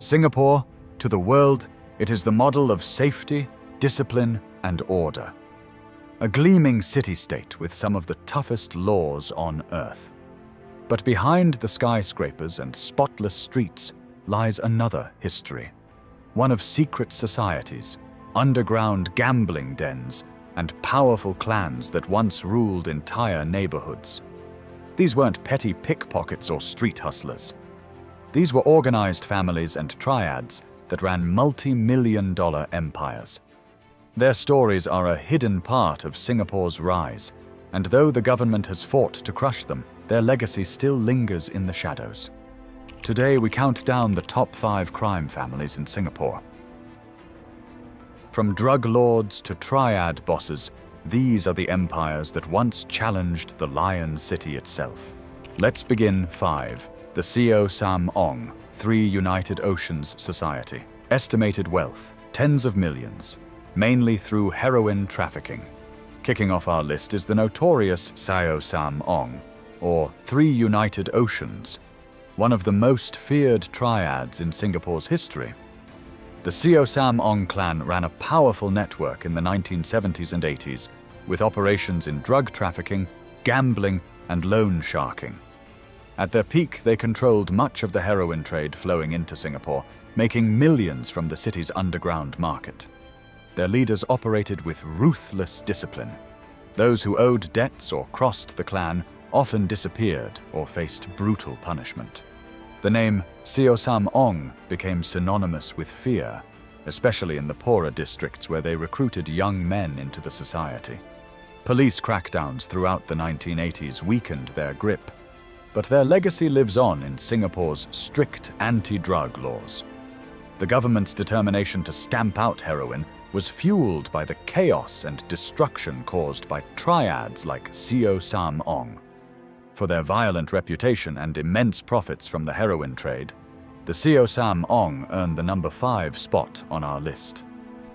Singapore, to the world, it is the model of safety, discipline, and order. A gleaming city-state with some of the toughest laws on Earth. But behind the skyscrapers and spotless streets lies another history. One of secret societies, underground gambling dens, and powerful clans that once ruled entire neighborhoods. These weren't petty pickpockets or street hustlers. These were organized families and triads that ran multi-million-dollar empires. Their stories are a hidden part of Singapore's rise, and though the government has fought to crush them, their legacy still lingers in the shadows. Today we count down the top 5 crime families in Singapore. From drug lords to triad bosses, these are the empires that once challenged the Lion City itself. Let's begin 5. The Sio Sam Ong, 3 United Oceans Society. Estimated wealth, tens of millions, mainly through heroin trafficking. Kicking off our list is the notorious Sio Sam Ong, or 3 United Oceans, one of the most feared triads in Singapore's history. The Sio Sam Ong clan ran a powerful network in the 1970s and 80s, with operations in drug trafficking, gambling, and loan sharking. At their peak, they controlled much of the heroin trade flowing into Singapore, making millions from the city's underground market. Their leaders operated with ruthless discipline. Those who owed debts or crossed the clan often disappeared or faced brutal punishment. The name Sio Sam Ong became synonymous with fear, especially in the poorer districts where they recruited young men into the society. Police crackdowns throughout the 1980s weakened their grip, but their legacy lives on in Singapore's strict anti-drug laws. The government's determination to stamp out heroin was fueled by the chaos and destruction caused by triads like Sio Sam Ong. For their violent reputation and immense profits from the heroin trade, the Sio Sam Ong earned the number 5 spot on our list.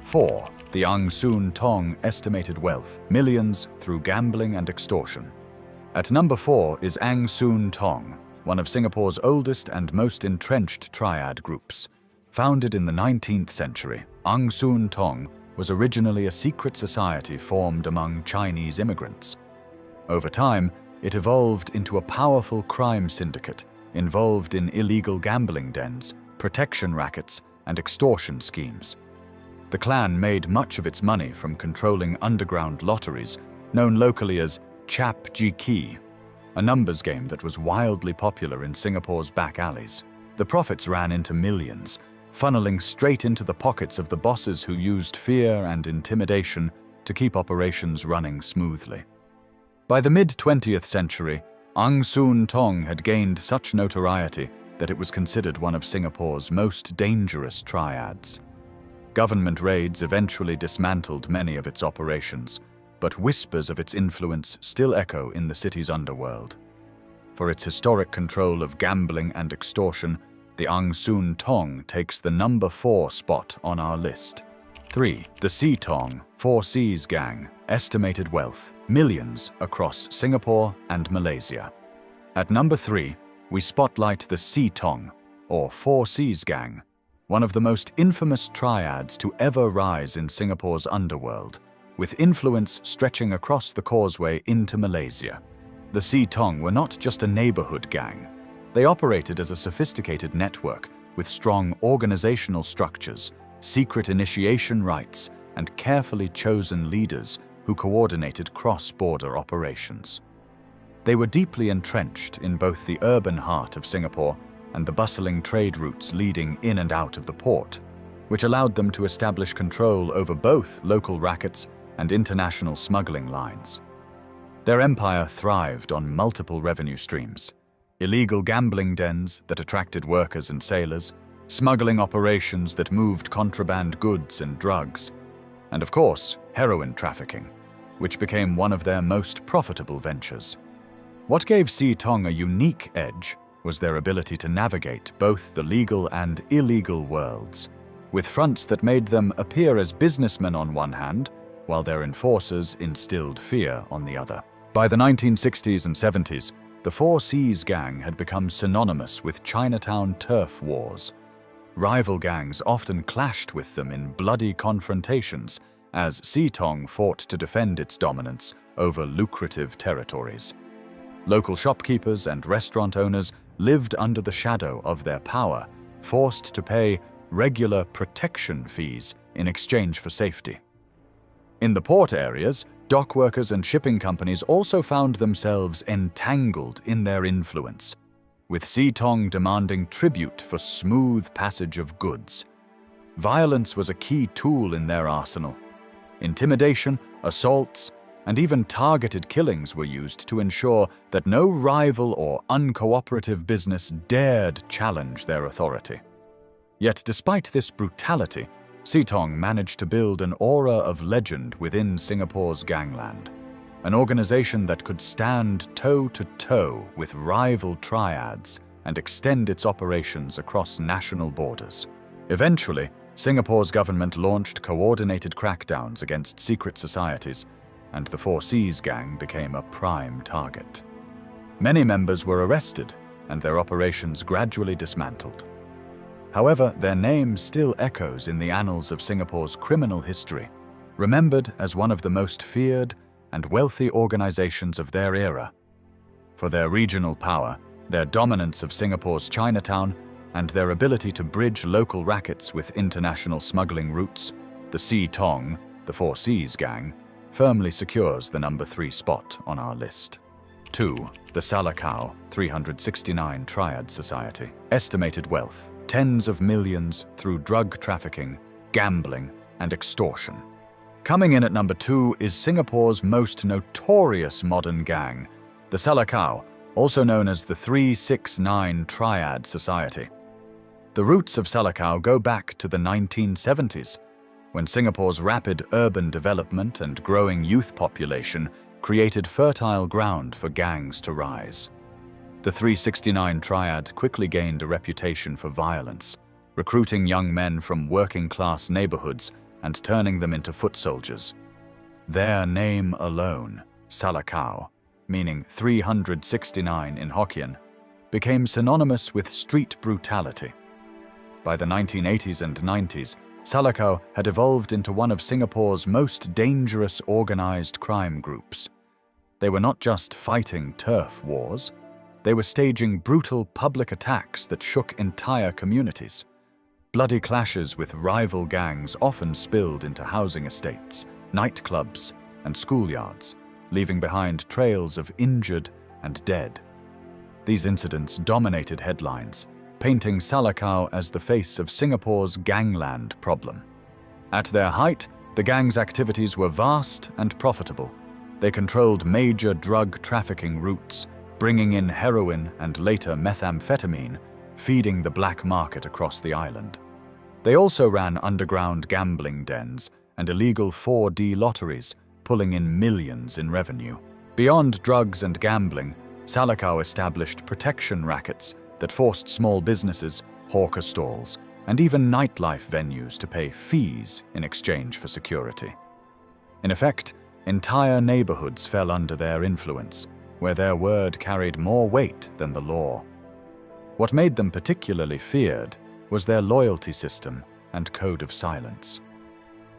4. The Ang Soon Tong estimated wealth, millions through gambling and extortion. At number 4 is Ang Soon Tong, one of Singapore's oldest and most entrenched triad groups. Founded in the 19th century, Ang Soon Tong was originally a secret society formed among Chinese immigrants. Over time, it evolved into a powerful crime syndicate involved in illegal gambling dens, protection rackets, and extortion schemes. The clan made much of its money from controlling underground lotteries, known locally as Chap Ji Ki, a numbers game that was wildly popular in Singapore's back alleys. The profits ran into millions, funneling straight into the pockets of the bosses who used fear and intimidation to keep operations running smoothly. By the mid-20th century, Ang Soon Tong had gained such notoriety that it was considered one of Singapore's most dangerous triads. Government raids eventually dismantled many of its operations, but whispers of its influence still echo in the city's underworld. For its historic control of gambling and extortion, the Ang Soon Tong takes the number 4 spot on our list. 3. The Sea Tong, 4 Seas Gang, estimated wealth, millions across Singapore and Malaysia. At number 3, we spotlight the Sea Tong, or 4 Seas Gang, one of the most infamous triads to ever rise in Singapore's underworld, with influence stretching across the causeway into Malaysia. The Sea Tong were not just a neighborhood gang. They operated as a sophisticated network with strong organizational structures, secret initiation rites, and carefully chosen leaders who coordinated cross-border operations. They were deeply entrenched in both the urban heart of Singapore and the bustling trade routes leading in and out of the port, which allowed them to establish control over both local rackets and international smuggling lines. Their empire thrived on multiple revenue streams: illegal gambling dens that attracted workers and sailors, smuggling operations that moved contraband goods and drugs, and of course, heroin trafficking, which became one of their most profitable ventures. What gave Sea Tong a unique edge was their ability to navigate both the legal and illegal worlds, with fronts that made them appear as businessmen on one hand, while their enforcers instilled fear on the other. By the 1960s and 70s, the 4 Seas Gang had become synonymous with Chinatown turf wars. rival gangs often clashed with them in bloody confrontations as Soon Tong fought to defend its dominance over lucrative territories. Local shopkeepers and restaurant owners lived under the shadow of their power, forced to pay regular protection fees in exchange for safety. In the port areas, dock workers and shipping companies also found themselves entangled in their influence, with Soon Tong demanding tribute for smooth passage of goods. Violence was a key tool in their arsenal. Intimidation, assaults, and even targeted killings were used to ensure that no rival or uncooperative business dared challenge their authority. Yet despite this brutality, Soon Tong managed to build an aura of legend within Singapore's gangland, an organization that could stand toe-to-toe with rival triads and extend its operations across national borders. Eventually, Singapore's government launched coordinated crackdowns against secret societies, and the 4Cs gang became a prime target. Many members were arrested, and their operations gradually dismantled. However, their name still echoes in the annals of Singapore's criminal history, remembered as one of the most feared and wealthy organizations of their era. For their regional power, their dominance of Singapore's Chinatown, and their ability to bridge local rackets with international smuggling routes, the Soon Tong, the 4Cs gang, firmly secures the number 3 spot on our list. 2. The Salakau 369 Triad Society. Estimated wealth: tens of millions through drug trafficking, gambling, and extortion. Coming in at number 2 is Singapore's most notorious modern gang, the Salakau, also known as the 369 Triad Society. The roots of Salakau go back to the 1970s, when Singapore's rapid urban development and growing youth population created fertile ground for gangs to rise. The 369 Triad quickly gained a reputation for violence, recruiting young men from working-class neighborhoods and turning them into foot soldiers. Their name alone, Salakau, meaning 369 in Hokkien, became synonymous with street brutality. By the 1980s and 90s, Salakau had evolved into one of Singapore's most dangerous organized crime groups. They were not just fighting turf wars, they were staging brutal public attacks that shook entire communities. Bloody clashes with rival gangs often spilled into housing estates, nightclubs, and schoolyards, leaving behind trails of injured and dead. These incidents dominated headlines, painting Salakau as the face of Singapore's gangland problem. At their height, the gang's activities were vast and profitable. They controlled major drug trafficking routes, bringing in heroin and later methamphetamine, feeding the black market across the island. They also ran underground gambling dens and illegal 4D lotteries, pulling in millions in revenue. Beyond drugs and gambling, Salakau established protection rackets that forced small businesses, hawker stalls, and even nightlife venues to pay fees in exchange for security. In effect, entire neighborhoods fell under their influence, where their word carried more weight than the law. What made them particularly feared was their loyalty system and code of silence.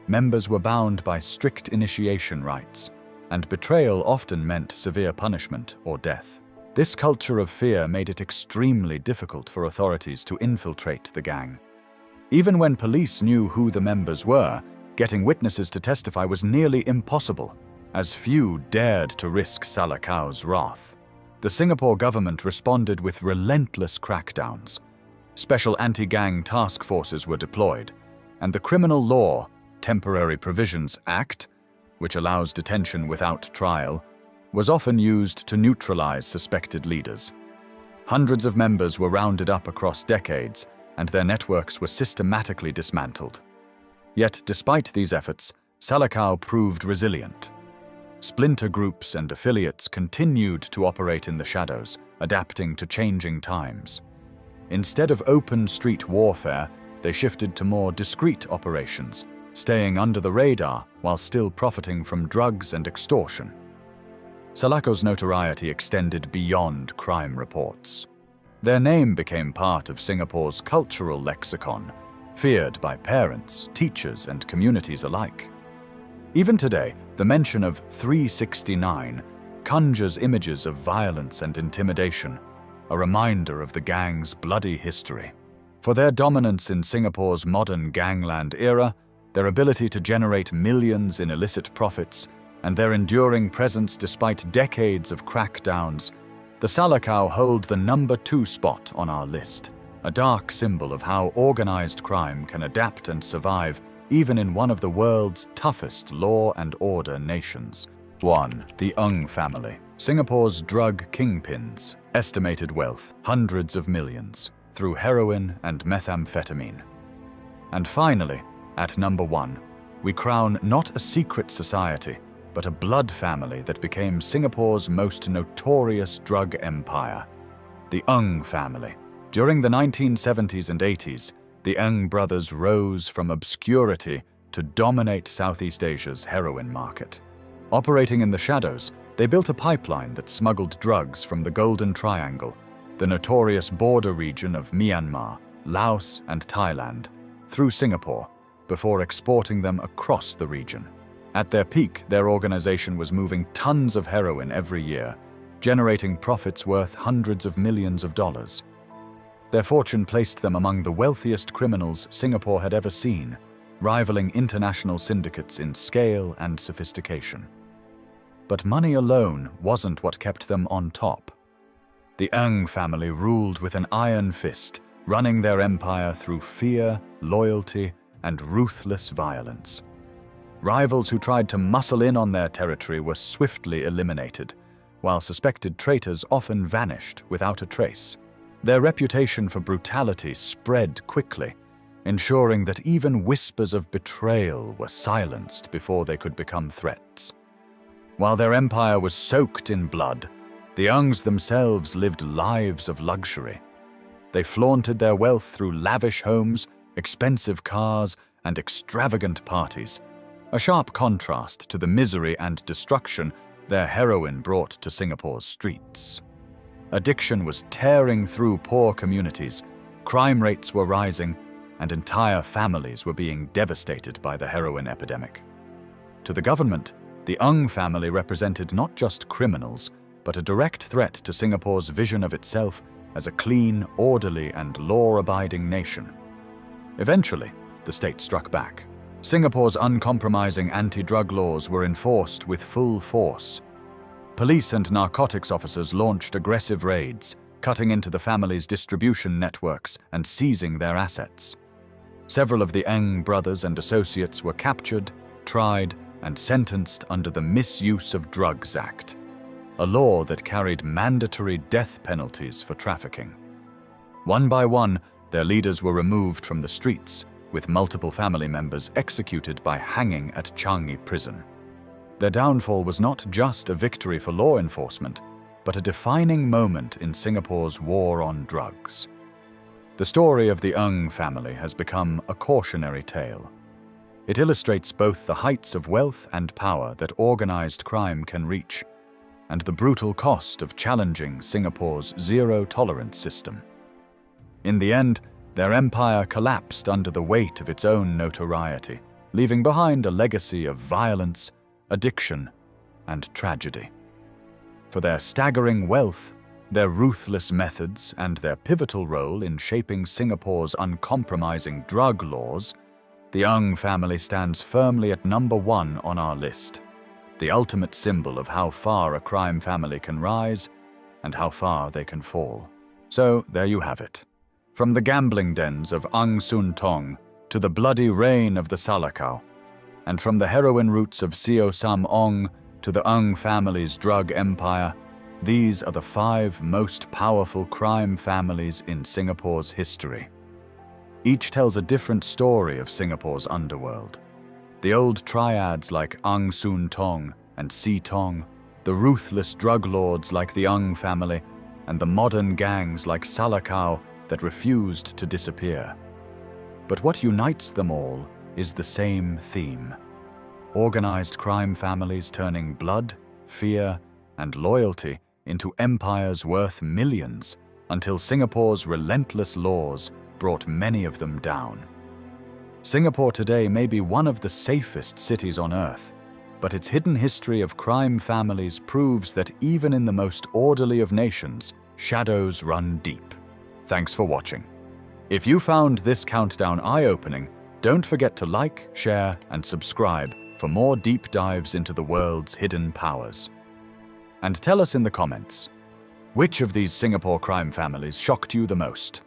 Members were bound by strict initiation rites, and betrayal often meant severe punishment or death. This culture of fear made it extremely difficult for authorities to infiltrate the gang. Even when police knew who the members were, getting witnesses to testify was nearly impossible, as few dared to risk Salakau's wrath. The Singapore government responded with relentless crackdowns. Special anti-gang task forces were deployed, and the Criminal Law Temporary Provisions Act, which allows detention without trial, was often used to neutralize suspected leaders. Hundreds of members were rounded up across decades, and their networks were systematically dismantled. Yet, despite these efforts, Salakau proved resilient. Splinter groups and affiliates continued to operate in the shadows, adapting to changing times. Instead of open street warfare, they shifted to more discreet operations, staying under the radar while still profiting from drugs and extortion. Salakau's notoriety extended beyond crime reports. Their name became part of Singapore's cultural lexicon, feared by parents, teachers, and communities alike. Even today, the mention of 369 conjures images of violence and intimidation, a reminder of the gang's bloody history. For their dominance in Singapore's modern gangland era, their ability to generate millions in illicit profits, and their enduring presence despite decades of crackdowns, the Salakau hold the number 2 spot on our list, a dark symbol of how organized crime can adapt and survive even in one of the world's toughest law and order nations. 1. The Ong family, Singapore's drug kingpins, estimated wealth hundreds of millions through heroin and methamphetamine. And finally, at number 1, we crown not a secret society, but a blood family that became Singapore's most notorious drug empire, the Ang family. During the 1970s and 80s, the Ang brothers rose from obscurity to dominate Southeast Asia's heroin market. Operating in the shadows, they built a pipeline that smuggled drugs from the Golden Triangle, the notorious border region of Myanmar, Laos, and Thailand, through Singapore, before exporting them across the region. At their peak, their organization was moving tons of heroin every year, generating profits worth hundreds of millions of dollars. Their fortune placed them among the wealthiest criminals Singapore had ever seen, rivaling international syndicates in scale and sophistication. But money alone wasn't what kept them on top. The Ang family ruled with an iron fist, running their empire through fear, loyalty, and ruthless violence. Rivals who tried to muscle in on their territory were swiftly eliminated, while suspected traitors often vanished without a trace. Their reputation for brutality spread quickly, ensuring that even whispers of betrayal were silenced before they could become threats. While their empire was soaked in blood, the Angs themselves lived lives of luxury. They flaunted their wealth through lavish homes, expensive cars, and extravagant parties, a sharp contrast to the misery and destruction their heroin brought to Singapore's streets. Addiction was tearing through poor communities, crime rates were rising, and entire families were being devastated by the heroin epidemic. To the government, the Ang family represented not just criminals, but a direct threat to Singapore's vision of itself as a clean, orderly, and law-abiding nation. Eventually, the state struck back. Singapore's uncompromising anti-drug laws were enforced with full force. Police and narcotics officers launched aggressive raids, cutting into the family's distribution networks and seizing their assets. Several of the Ang brothers and associates were captured, tried, and sentenced under the Misuse of Drugs Act, a law that carried mandatory death penalties for trafficking. One by one, their leaders were removed from the streets, with multiple family members executed by hanging at Changi prison. Their downfall was not just a victory for law enforcement, but a defining moment in Singapore's war on drugs. The story of the Ang family has become a cautionary tale. It illustrates both the heights of wealth and power that organized crime can reach, and the brutal cost of challenging Singapore's zero-tolerance system. In the end, their empire collapsed under the weight of its own notoriety, leaving behind a legacy of violence, addiction, and tragedy. For their staggering wealth, their ruthless methods, and their pivotal role in shaping Singapore's uncompromising drug laws, the Ang family stands firmly at number 1 on our list, the ultimate symbol of how far a crime family can rise and how far they can fall. So there you have it. From the gambling dens of Ang Soon Tong to the bloody reign of the Salakau, and from the heroin roots of Sio Sam Ong to the Ang family's drug empire, these are the 5 most powerful crime families in Singapore's history. Each tells a different story of Singapore's underworld. The old triads like Ang Soon Tong and Si Tong, the ruthless drug lords like the Ang family, and the modern gangs like Salakau that refused to disappear. But what unites them all is the same theme: organized crime families turning blood, fear, and loyalty into empires worth millions, until Singapore's relentless laws brought many of them down. Singapore today may be one of the safest cities on earth, but its hidden history of crime families proves that even in the most orderly of nations, shadows run deep. Thanks for watching. If you found this countdown eye-opening, don't forget to like, share, and subscribe for more deep dives into the world's hidden powers. And tell us in the comments, which of these Singapore crime families shocked you the most?